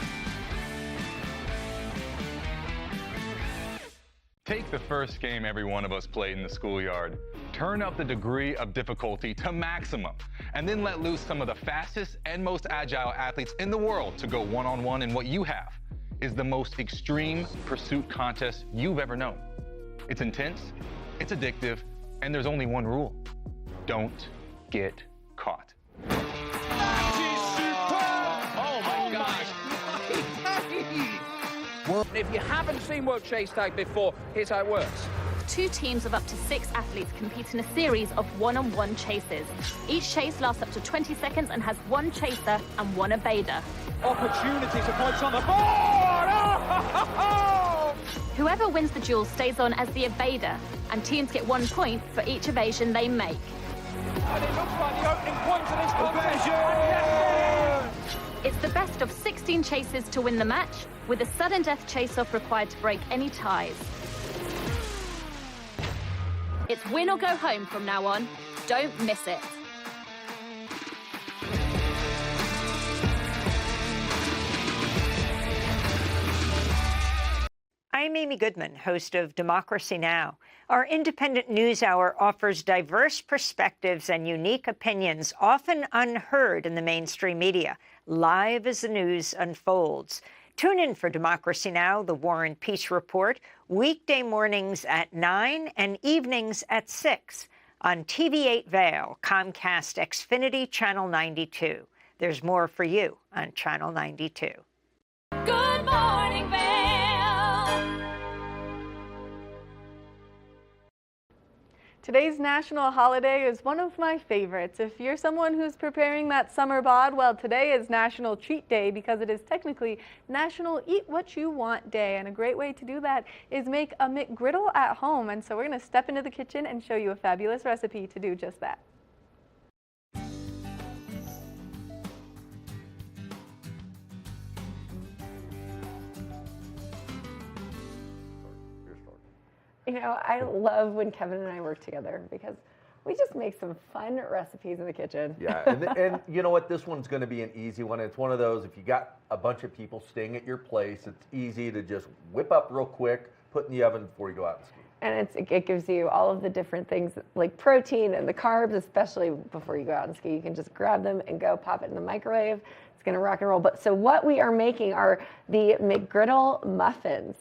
Take the first game every one of us played in the schoolyard. Turn up the degree of difficulty to maximum, and then let loose some of the fastest and most agile athletes in the world to go one-on-one in what you have is the most extreme pursuit contest you've ever known. It's intense, it's addictive, and there's only one rule. Don't get caught. Oh my gosh. If you haven't seen World Chase Tag before, here's how it works. 2 teams of up to 6 athletes compete in a series of one-on-one chases. Each chase lasts up to 20 seconds and has 1 chaser and 1 evader. Opportunity to points on the board! Oh! Whoever wins the duel stays on as the evader, and teams get 1 point for each evasion they make. And it looks like the opening point of this contest. It's the best of 16 chases to win the match, with a sudden death chase-off required to break any ties. It's win or go home from now on. Don't miss it. I'm Amy Goodman, host of Democracy Now! Our independent news hour offers diverse perspectives and unique opinions, often unheard in the mainstream media, live as the news unfolds. Tune in for Democracy Now!, the War and Peace Report, weekday mornings at 9 and evenings at 6 on TV8 Vail, Comcast Xfinity Channel 92. There's more for you on Channel 92. Good morning, Vail. Today's national holiday is one of my favorites. If you're someone who's preparing that summer bod, well, today is National Treat Day because it is technically National Eat What You Want Day. And a great way to do that is make a McGriddle at home. And so we're going to step into the kitchen and show you a fabulous recipe to do just that. You know, I love when Kevin and I work together because we just make some fun recipes in the kitchen. Yeah, and you know what? This one's going to be an easy one. It's one of those, if you got a bunch of people staying at your place, it's easy to just whip up real quick, put in the oven before you go out and ski. And it gives you all of the different things like protein and the carbs, especially before you go out and ski. You can just grab them and go pop it in the microwave. It's going to rock and roll. But so what we are making are the McGriddle muffins.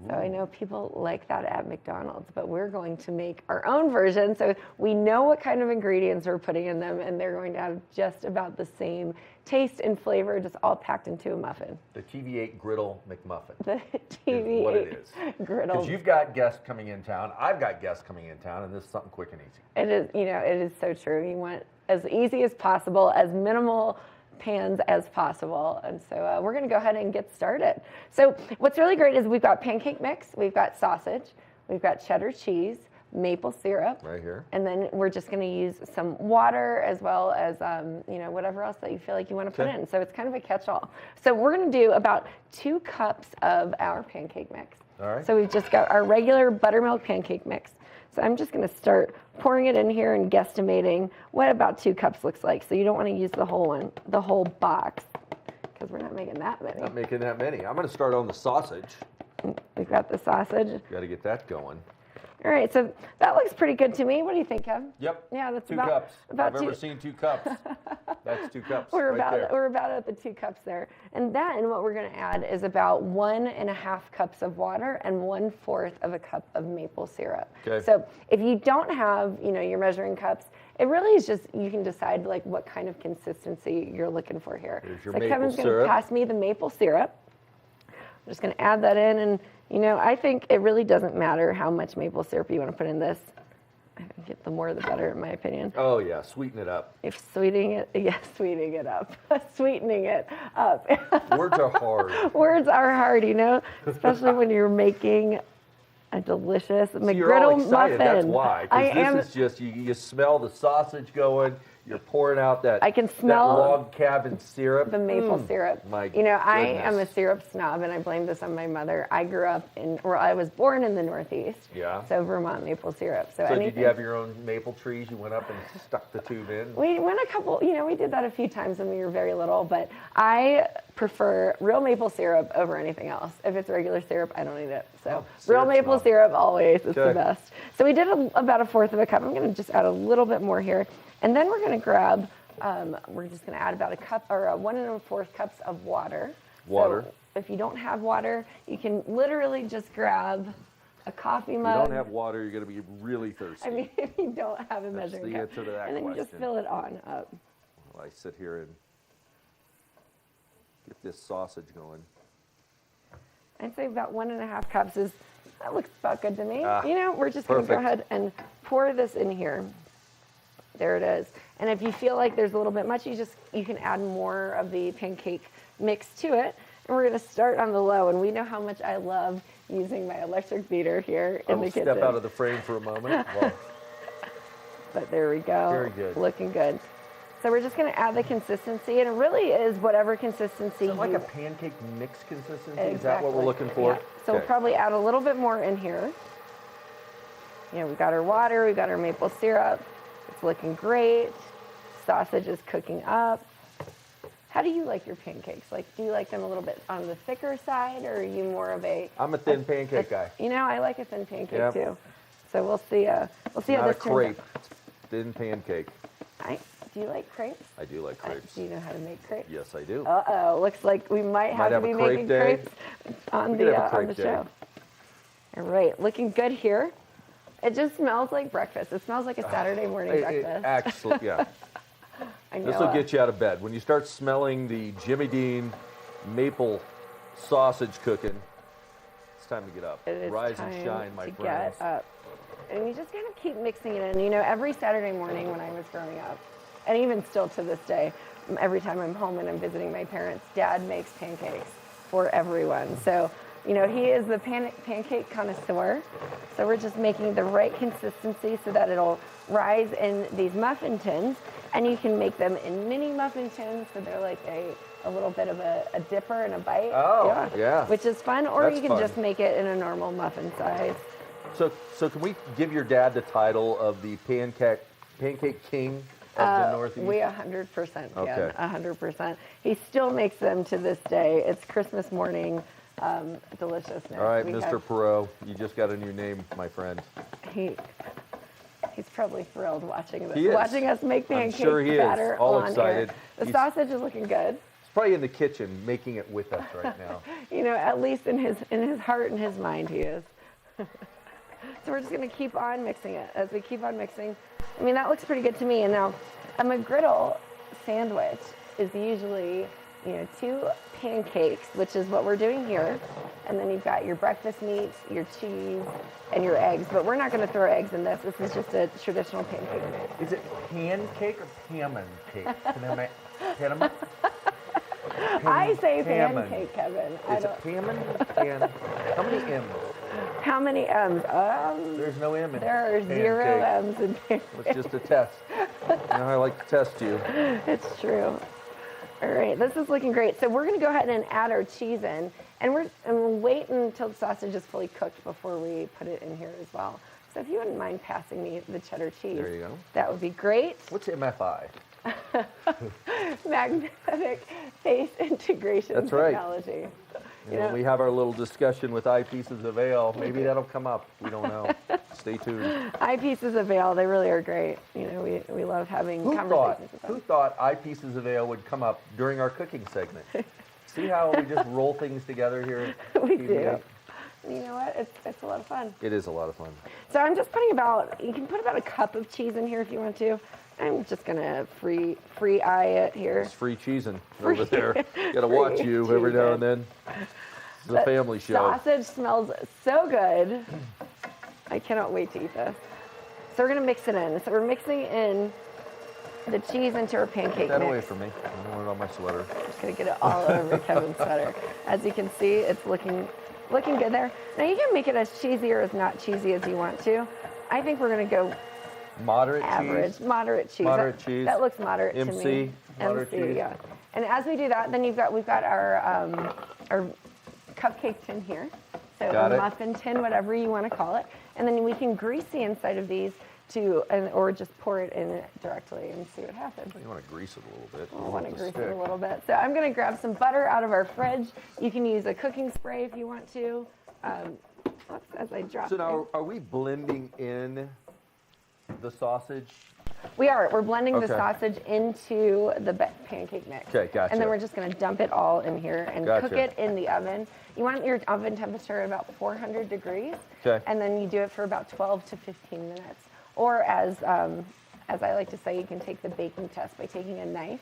So I know people like that at McDonald's, but we're going to make our own version. So we know what kind of ingredients we're putting in them, and they're going to have just about the same taste and flavor, just all packed into a muffin. The TV8 Griddle McMuffin. The TV8 is what it is. Griddle. Because you've got guests coming in town. I've got guests coming in town, and this is something quick and easy. It is, it is so true. You want as easy as possible, as minimal pans as possible. And so we're going to go ahead and get started. So what's really great is we've got pancake mix, we've got sausage, we've got cheddar cheese, maple syrup. Right here. And then we're just going to use some water as well as, whatever else that you feel like you want to put in. So it's kind of a catch-all. So we're going to do about 2 cups of our pancake mix. All right. So we've just got our regular buttermilk pancake mix. So I'm just going to start pouring it in here and guesstimating what about 2 cups looks like. So you don't want to use the whole box, because we're not making that many. Not making that many. I'm going to start on the sausage. We've got the sausage. Got to get that going. All right, so that looks pretty good to me. What do you think, Kev? Yep. Yeah, that's 2 about cups. About I've ever seen 2 cups. That's 2 cups. We're right there. we're about at the 2 cups there. And then what we're going to add is about 1.5 cups of water and 1/4 of a cup of maple syrup. Okay. So if you don't have, your measuring cups, it really is just, you can decide like what kind of consistency you're looking for here. Here's your so maple Kevin's going syrup. to pass me the maple syrup. I'm just going to add that in, and I think it really doesn't matter how much maple syrup you want to put in this. I think the more the better, in my opinion. Oh yeah, sweeten it up. If sweetening it up, sweetening it up. Words are hard. Words are hard, especially when you're making a delicious So McGriddle you're all excited. muffin. That's why. Because this is just you smell the sausage going. You're pouring out that I can smell that log cabin syrup. The maple syrup. My I am a goodness. syrup snob, and I blame this on my mother. I was born in the Northeast. Yeah. So Vermont maple syrup. So did anything. you have your own maple trees? You went up and stuck the tube in? We went a couple, we did that a few times when we were very little, but I prefer real maple syrup over anything else. If it's regular syrup, I don't eat it. So real syrup maple snob. syrup always is the Okay. best. So we did about 1/4 of a cup. I'm going to just add a little bit more here. And then we're going to grab, we're just going to add about 1 1/4 cups of water. Water. So if you don't have water, you can literally just grab a coffee If you mug. don't have water, you're going to be really thirsty. I mean, if you don't have a That's measuring the cup. answer to that and then you just question. fill it on up. While I sit here and get this sausage going. I'd say about 1.5 cups that looks about good to me. Ah, We're just going to go perfect. ahead and pour this in here. There it is. And if you feel like there's a little bit much, you can add more of the pancake mix to it. And we're going to start on the low. And we know how much I love using my electric beater here in the I'll kitchen. step out of the frame for a moment. Well, But there we go. Very good. Looking good. So we're just going to add the consistency, and it really is whatever consistency is it like you a pancake mix consistency? Exactly. Is that what we're looking for? Yeah. So we'll probably add a little bit more in here. We've got our water, we've got our maple syrup. It's looking great. Sausage is cooking up. How do you like your pancakes? Do you like them a little bit on the thicker side, or are you more of a? I'm a thin pancake guy. I like a thin pancake Yep. too. So we'll see. We'll see how Not a this turns crepe. out. It's thin pancake. Do you like crepes? I do like crepes. Do you know how to make crepes? Yes, I do. Uh-oh, looks like we might have to be a crepe making day. crepes on We could have a on crepe the day. show. All right, looking good here. It just smells like breakfast. It smells like a Saturday morning breakfast. Actually, yeah. I know. This will get you out of bed. When you start smelling the Jimmy Dean maple sausage cooking, it's time to get up. It is Rise time and shine, my to friends. get up. And you just kind of keep mixing it in. Every Saturday morning when I was growing up, and even still to this day, every time I'm home and I'm visiting my parents, Dad makes pancakes for everyone. So, he is the pancake connoisseur. So we're just making the right consistency so that it'll rise in these muffin tins. And you can make them in mini muffin tins, so they're like a little bit of a dipper and a bite. Oh, yeah. Which is fun. Or That's you can fun. just make it in a normal muffin size. So can we give your dad the title of the pancake king of the Northeast? We 100% can. Okay. 100%. He still makes them to this day. It's Christmas morning deliciousness. All right, We Mr. have- Perot, you just got a new name, my friend. He's probably thrilled watching this. He is. Watching us make I'm pancake sure he is. batter All on excited. air. The He's- sausage is looking good. He's probably in the kitchen making it with us right now. You know, at least in his heart and his mind, he is. So we're just going to keep on mixing it. As we keep on mixing, I mean, that looks pretty good to me. And now, a McGriddle sandwich is usually, you know, 2 pancakes, which is what we're doing here. And then you've got your breakfast meat, your cheese, and your eggs. But we're not going to throw eggs in this. This is just a traditional pancake mix. Is it pancake or pammon cake? Panama? I say pancake, Kevin. Is it pammon? How many M's? How many M's? There's no M in There are pancake. 0 M's in pancake. It's just a test. You know, I like to test you. It's true. All right, this is looking great. So we're going to go ahead and add our cheese in, and we'll wait until the sausage is fully cooked before we put it in here as well. So if you wouldn't mind passing me the cheddar cheese, There you go. that would be great. What's MFI? Magnetic face integration That's right. technology. You know, when we have our little discussion with Eyepieces of Vail, maybe that'll come up. We don't know. Stay tuned. Eyepieces of Vail, they really are great. You know, we love having conversations with them. Who thought Eyepieces of Vail would come up during our cooking segment? See how we just roll things together here? We do. You know what? It's a lot of fun. It is a lot of fun. So I'm just putting you can put about a cup of cheese in here if you want to. I'm just gonna free eye it here. It's free cheesing over there. Got to watch you every now and then. It's a family show. Sausage smells so good. I cannot wait to eat this. So we're gonna mix it in. So we're mixing in the cheese into our pancake Get that mix. away from me. I don't want it on my sweater. I'm just gonna get it all over Kevin's sweater. As you can see, it's looking good there. Now you can make it as cheesy or as not cheesy as you want to. I think we're gonna go Moderate average, cheese. moderate cheese. Moderate cheese. That looks moderate to me. Moderate cheese. Yeah. And as we do that, then we've got our cupcake tin here. So Got a it. muffin tin, whatever you want to call it. And then we can grease the inside of these or just pour it in directly and see what happens. You want to grease it a little bit. I want to grease it a little bit. So I'm going to grab some butter out of our fridge. You can use a cooking spray if you want to. As I drop So now, are we blending in the sausage? We're blending the Okay. sausage into the pancake mix. Okay, gotcha. And then we're just going to dump it all in here and Gotcha. cook it in the oven. You want your oven temperature at about 400 degrees. Okay. And then you do it for about 12 to 15 minutes. Or as I like to say, you can take the baking test by taking a knife,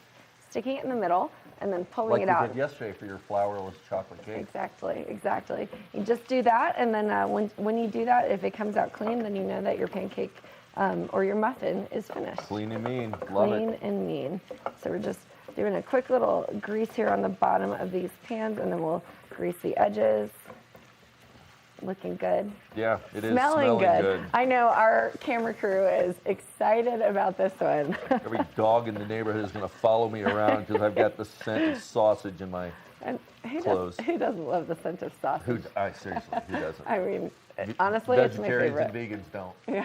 sticking it in the middle, and then pulling Like it you out. did yesterday for your flourless chocolate cake. Exactly. You just do that, and then when you do that, if it comes out clean, then you know that your pancake or your muffin is finished. Clean and mean. Love Clean it. and mean. So we're just doing a quick little grease here on the bottom of these pans, and then we'll grease the edges. Looking good. Yeah, it is Smelling good. I know our camera crew is excited about this one. Every dog in the neighborhood is going to follow me around because I've got the scent of sausage in my And clothes. who doesn't love the scent of sausage? Seriously, who doesn't? I mean, honestly, it's my favorite. Vegetarians and vegans don't. Yeah,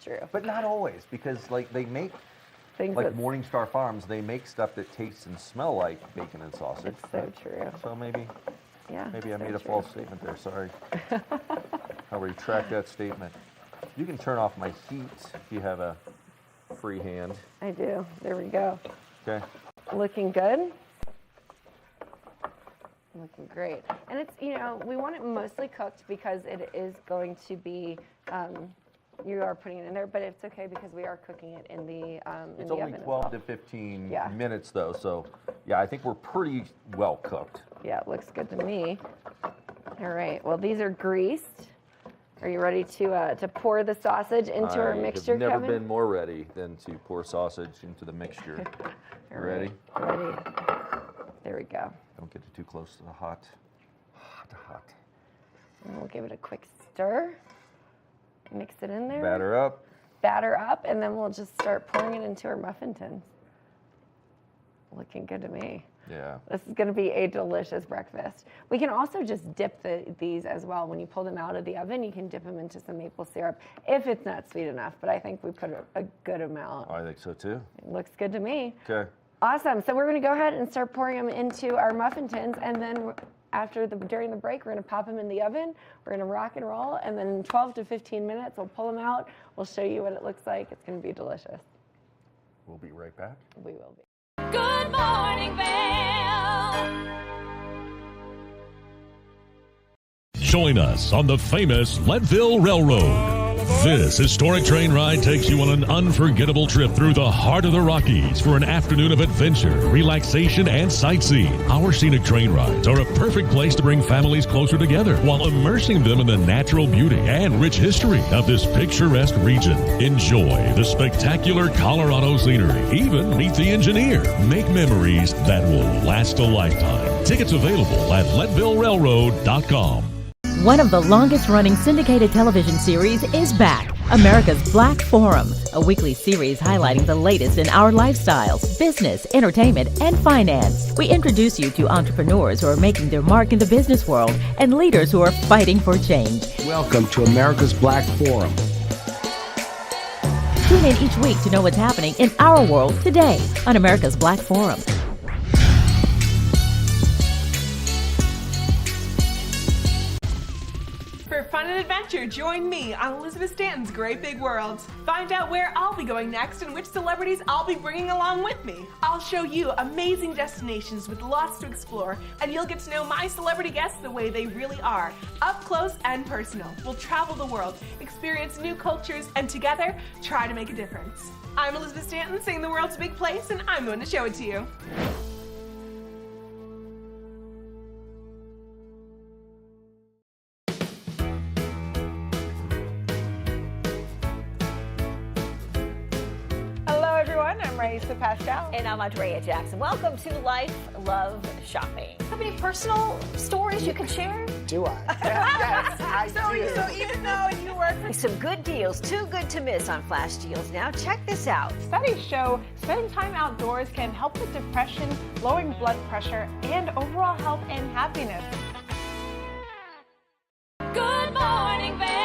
true. But not always, because like they make, Things like that's- Morningstar Farms, they make stuff that tastes and smell like bacon and sausage. It's so true. So maybe I so made a true. false statement there. Sorry. I'll retract that statement. You can turn off my heat if you have a free hand. I do. There we go. Okay. Looking good. Looking great. And it's, we want it mostly cooked because it is going to be, you are putting it in there, but it's okay because we are cooking it in the It's the only oven as 12 well. to 15 Yeah. minutes though, so yeah, I think we're pretty well cooked. Yeah, it looks good to me. All right. Well, these are greased. Are you ready to pour the sausage into our mixture, I've never Kevin? been more ready than to pour sausage into the mixture. You ready? Ready. There we go. Don't get it too close to the hot. And we'll give it a quick stir. Mix it in there. Batter up. And then we'll just start pouring it into our muffin tins. Looking good to me. Yeah. This is going to be a delicious breakfast. We can also just dip these as well. When you pull them out of the oven, you can dip them into some maple syrup if it's not sweet enough. But I think we put a good amount. I think so too. It looks good to me. Okay. Awesome. So we're going to go ahead and start pouring them into our muffin tins, and then during the break, we're going to pop them in the oven. We're going to rock and roll, and then in 12 to 15 minutes, we'll pull them out. We'll show you what it looks like. It's going to be delicious. We'll be right back. We will be. Good morning, Vail. Join us on the famous Leadville Railroad. This historic train ride takes you on an unforgettable trip through the heart of the Rockies for an afternoon of adventure, relaxation, and sightseeing. Our scenic train rides are a perfect place to bring families closer together while immersing them in the natural beauty and rich history of this picturesque region. Enjoy the spectacular Colorado scenery. Even meet the engineer. Make memories that will last a lifetime. Tickets available at LeadvilleRailroad.com. One of the longest-running syndicated television series is back, America's Black Forum, a weekly series highlighting the latest in our lifestyles, business, entertainment, and finance. We introduce you to entrepreneurs who are making their mark in the business world and leaders who are fighting for change. Welcome to America's Black Forum. Tune in each week to know what's happening in our world today on America's Black Forum. For fun and adventure, join me on Elizabeth Stanton's Great Big World. Find out where I'll be going next and which celebrities I'll be bringing along with me. I'll show you amazing destinations with lots to explore, and you'll get to know my celebrity guests the way they really are, up close and personal. We'll travel the world, experience new cultures, and together, try to make a difference. I'm Elizabeth Stanton, saying the world's a big place, and I'm going to show it to you. I'm Raisa Pascal. And I'm Andrea Jackson. Welcome to Life, Love, Shopping. Have any personal stories you can share? Do I? Yes, I do. So even though you work for some good deals, too good to miss on Flash Deals. Now check this out. Studies show spending time outdoors can help with depression, lowering blood pressure, and overall health and happiness. Good morning, Vail.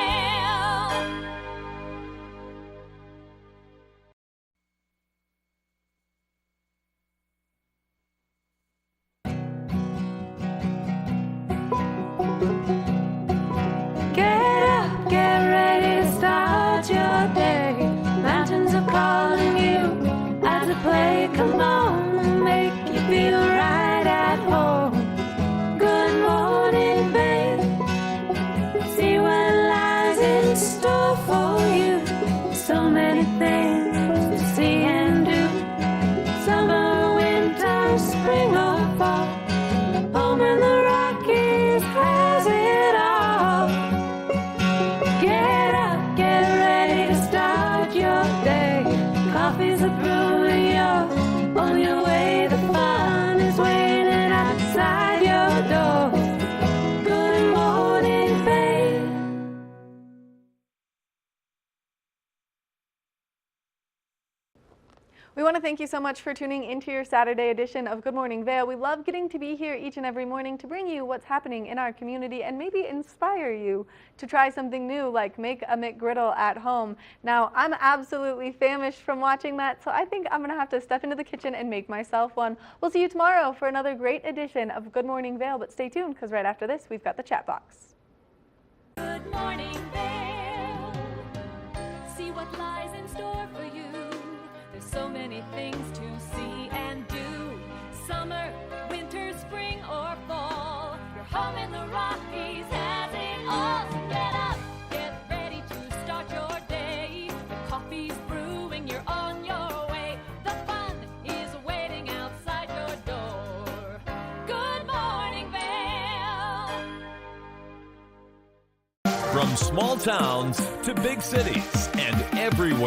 Get up, get ready to start your day. Mountains are calling you out to play. Come on, make you feel right at home. Good morning, babe. See what lies in store for you. So many things to see and do. Summer, winter, spring or fall. Home in the Rockies has it all. Get up, get ready to start your day. Coffee's a brewing, you're on your way. The fun is waiting outside your door. Good morning, babe. We want to thank you so much for tuning into your Saturday edition of Good Morning Vail. We love getting to be here each and every morning to bring you what's happening in our community and maybe inspire you to try something new like make a McGriddle at home. Now, I'm absolutely famished from watching that, so I think I'm going to have to step into the kitchen and make myself one. We'll see you tomorrow for another great edition of Good Morning Vail, but stay tuned because right after this, we've got the chat box. Good morning, Vail. See what lies in store for you. There's so many things to see and do. Summer, winter, spring, or fall. Your home in the Rockies has it all. So get up, get ready to start your day. The coffee's brewing, you're on your way. The fun is waiting outside your door. Good morning, Vail. From small towns to big cities and everywhere.